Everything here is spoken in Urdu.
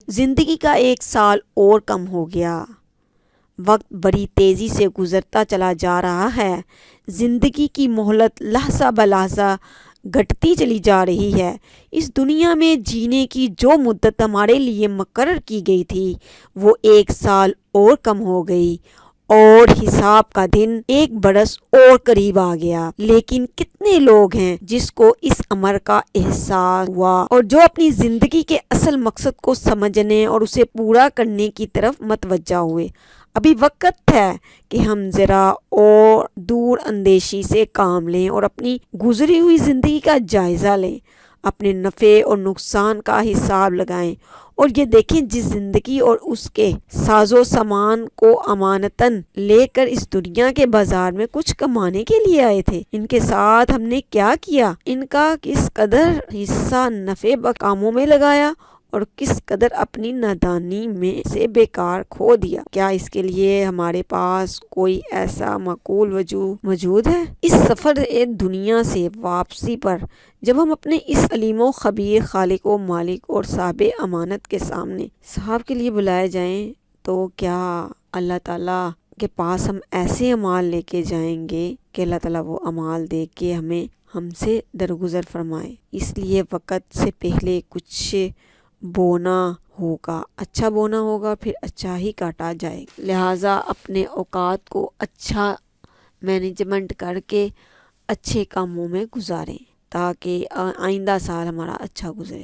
زندگی کا 1 سال اور کم ہو گیا۔ وقت بڑی تیزی سے گزرتا چلا جا رہا ہے۔ زندگی کی مہلت لحظہ بلحظہ گھٹتی چلی جا رہی ہے۔ اس دنیا میں جینے کی جو مدت ہمارے لیے مقرر کی گئی تھی وہ 1 سال اور کم ہو گئی اور حساب کا دن 1 برس اور قریب آ گیا۔ لیکن کتنے لوگ ہیں جس کو اس امر کا احساس ہوا اور جو اپنی زندگی کے اصل مقصد کو سمجھنے اور اسے پورا کرنے کی طرف متوجہ ہوئے۔ ابھی وقت ہے کہ ہم ذرا اور دور اندیشی سے کام لیں اور اپنی گزری ہوئی زندگی کا جائزہ لیں، اپنے نفع اور نقصان کا حساب لگائیں اور یہ دیکھیں جس زندگی اور اس کے ساز و سامان کو امانتاً لے کر اس دنیا کے بازار میں کچھ کمانے کے لیے آئے تھے، ان کے ساتھ ہم نے کیا کیا، ان کا کس قدر حصہ نفع کاموں میں لگایا اور کس قدر اپنی نادانی میں سے بیکار کھو دیا۔ کیا اس کے لیے ہمارے پاس کوئی ایسا معقول وجہ موجود ہے؟ اس سفر دنیا سے واپسی پر جب ہم اپنے اس علیم و خبیر خالق و مالک اور صاحب امانت کے سامنے حساب کے لیے بلائے جائیں تو کیا اللہ تعالیٰ کے پاس ہم ایسے اعمال لے کے جائیں گے کہ اللہ تعالیٰ وہ اعمال دیکھ کے ہم سے درگزر فرمائے؟ اس لیے وقت سے پہلے کچھ بونا ہوگا، اچھا بونا ہوگا، پھر اچھا ہی کاٹا جائے گا۔ لہٰذا اپنے اوقات کو اچھا مینجمنٹ کر کے اچھے کاموں میں گزاریں تاکہ آئندہ سال ہمارا اچھا گزرے۔